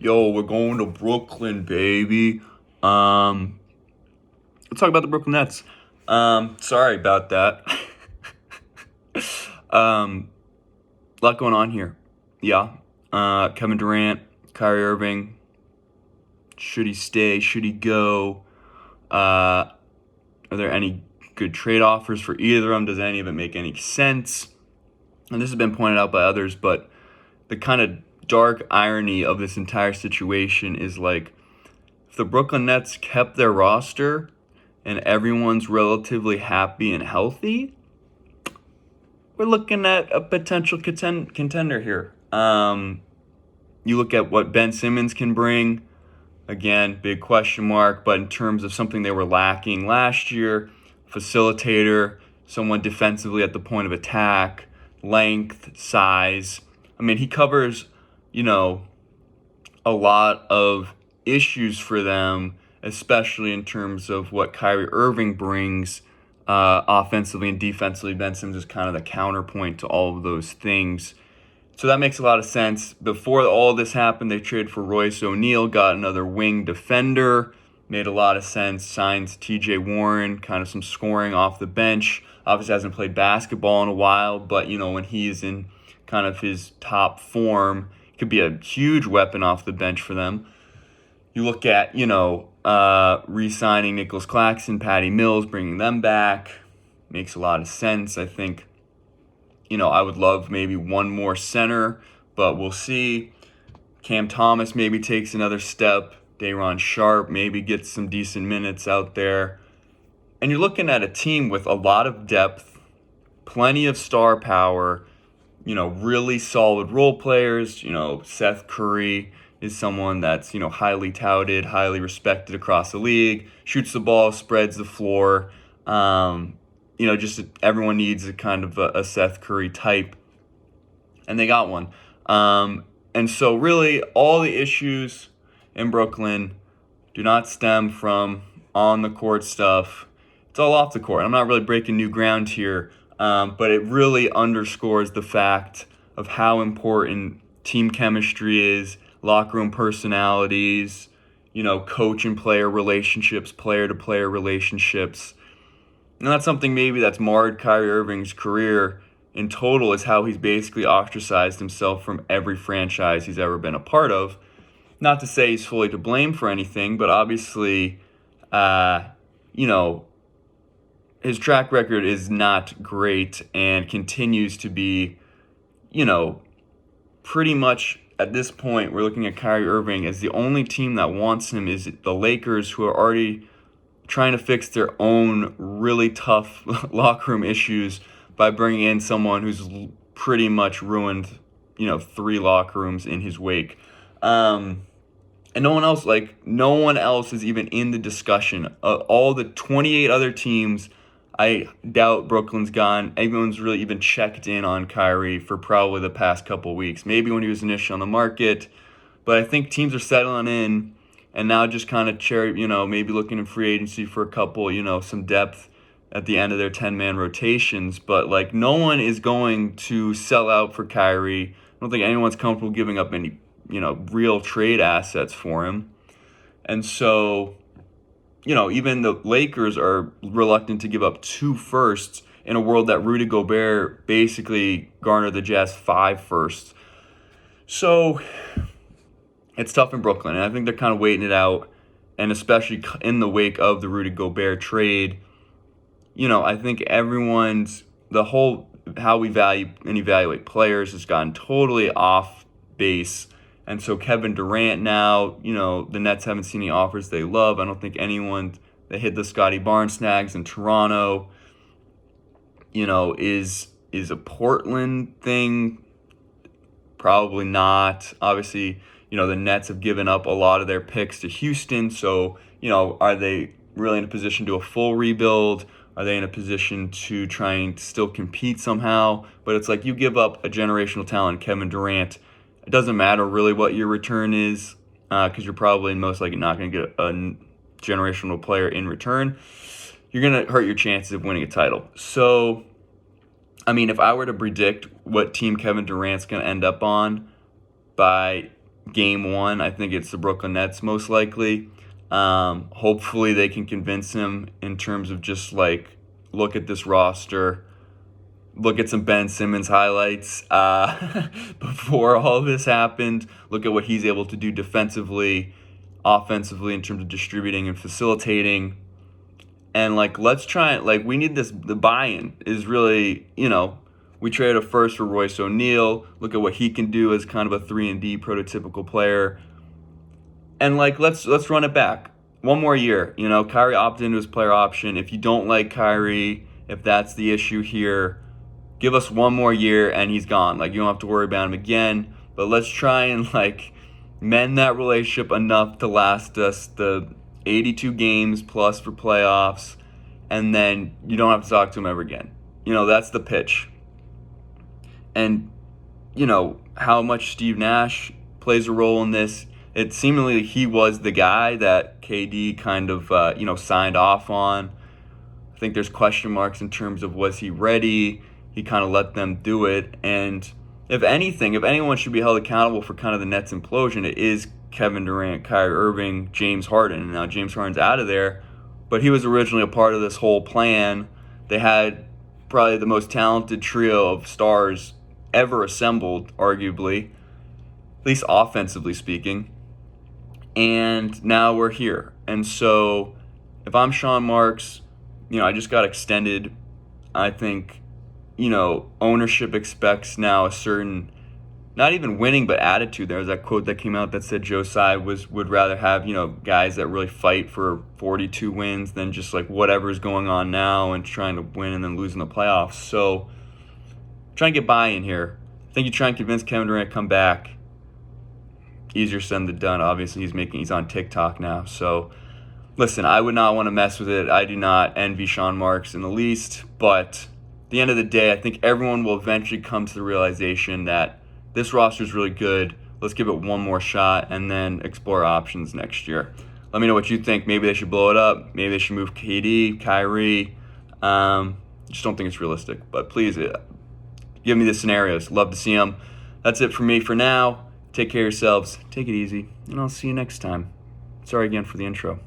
Yo, we're going to Brooklyn, baby. Let's talk about the Brooklyn Nets. Sorry about that. um, a lot going on here. Yeah. Kevin Durant, Kyrie Irving. Should he stay? Should he go? Are there any good trade offers for either of them? Does any of it make any sense? And this has been pointed out by others, but the kind of dark irony of this entire situation is like, if the Brooklyn Nets kept their roster and everyone's relatively happy and healthy, we're looking at a potential contender here. You look at what Ben Simmons can bring. Again, big question mark, but in terms of something they were lacking last year, facilitator, someone defensively at the point of attack, length, size. I mean, he covers, a lot of issues for them, especially in terms of what Kyrie Irving brings offensively and defensively. Ben Simmons is kind of the counterpoint to all of those things. So that makes a lot of sense. Before all this happened, they traded for Royce O'Neal, got another wing defender. Made a lot of sense. Signs TJ Warren, kind of some scoring off the bench. Obviously hasn't played basketball in a while, but when he's in kind of his top form, could be a huge weapon off the bench for them. You look at, re-signing Nicholas Claxton, Patty Mills, bringing them back. Makes a lot of sense. I think, I would love maybe one more center, but we'll see. Cam Thomas maybe takes another step. Day'Ron Sharpe maybe gets some decent minutes out there. And you're looking at a team with a lot of depth, plenty of star power, really solid role players. Seth Curry is someone that's, highly touted, highly respected across the league, shoots the ball, spreads the floor. Just everyone needs a kind of a Seth Curry type, and they got one. And so really all the issues in Brooklyn do not stem from on the court stuff. It's all off the court. I'm not really breaking new ground here, but it really underscores the fact of how important team chemistry is, locker room personalities, coach and player relationships, player to player relationships. And that's something maybe that's marred Kyrie Irving's career in total, is how he's basically ostracized himself from every franchise he's ever been a part of. Not to say he's fully to blame for anything, but obviously, his track record is not great and continues to be, pretty much at this point, we're looking at Kyrie Irving as the only team that wants him is the Lakers, who are already trying to fix their own really tough locker room issues by bringing in someone who's pretty much ruined, 3 locker rooms in his wake. And no one else is even in the discussion. All the 28 other teams, I doubt Brooklyn's gone. Everyone's really even checked in on Kyrie for probably the past couple weeks. Maybe when he was initially on the market. But I think teams are settling in and now just kind of maybe looking in free agency for a couple, some depth at the end of their 10-man rotations. But, no one is going to sell out for Kyrie. I don't think anyone's comfortable giving up any, real trade assets for him. And so, even the Lakers are reluctant to give up 2 firsts in a world that Rudy Gobert basically garnered the Jazz 5 firsts. So it's tough in Brooklyn, and I think they're kind of waiting it out, and especially in the wake of the Rudy Gobert trade. I think how we value and evaluate players has gotten totally off base. And so Kevin Durant now, the Nets haven't seen any offers they love. I don't think anyone that hit the Scotty Barnes snags in Toronto, is a Portland thing. Probably not. Obviously, the Nets have given up a lot of their picks to Houston. So, are they really in a position to do a full rebuild? Are they in a position to try and still compete somehow? But it's like you give up a generational talent, Kevin Durant. It doesn't matter really what your return is, because you're probably most likely not going to get a generational player in return. You're going to hurt your chances of winning a title. So, if I were to predict what team Kevin Durant's going to end up on by game one. I think it's the Brooklyn Nets most likely. Hopefully they can convince him in terms of just like, look at this roster, look at some Ben Simmons highlights before all this happened. Look at what he's able to do defensively, offensively in terms of distributing and facilitating. And like, let's try it. Like, we need this. The buy-in is really, we traded a first for Royce O'Neal. Look at what he can do as kind of a 3-and-D prototypical player. And like, let's run it back one more year. Kyrie opted into his player option. If you don't like Kyrie, if that's the issue here, give us one more year and he's gone. Like, you don't have to worry about him again. But let's try and like mend that relationship enough to last us the 82 games plus for playoffs, and then you don't have to talk to him ever again. That's the pitch. And how much Steve Nash plays a role in this. It seemingly he was the guy that KD kind of signed off on. I think there's question marks in terms of, was he ready? He kind of let them do it. And if anyone should be held accountable for kind of the Nets implosion, it is Kevin Durant, Kyrie Irving, James Harden. And now James Harden's out of there, but he was originally a part of this whole plan. They had probably the most talented trio of stars ever assembled, arguably, at least offensively speaking. And now we're here. And so if I'm Sean Marks, I just got extended. I think, ownership expects now a certain, not even winning, but attitude. There was that quote that came out that said Joe Tsai would rather have, guys that really fight for 42 wins than just like whatever's going on now and trying to win and then losing the playoffs. So try and get buy-in here. I think you try and convince Kevin Durant to come back. Easier said than done. Obviously, he's on TikTok now. So listen, I would not want to mess with it. I do not envy Sean Marks in the least. But at the end of the day, I think everyone will eventually come to the realization that this roster is really good. Let's give it one more shot and then explore options next year. Let me know what you think. Maybe they should blow it up. Maybe they should move KD, Kyrie. Just don't think it's realistic. But please, give me the scenarios. Love to see them. That's it for me for now. Take care of yourselves. Take it easy. And I'll see you next time. Sorry again for the intro.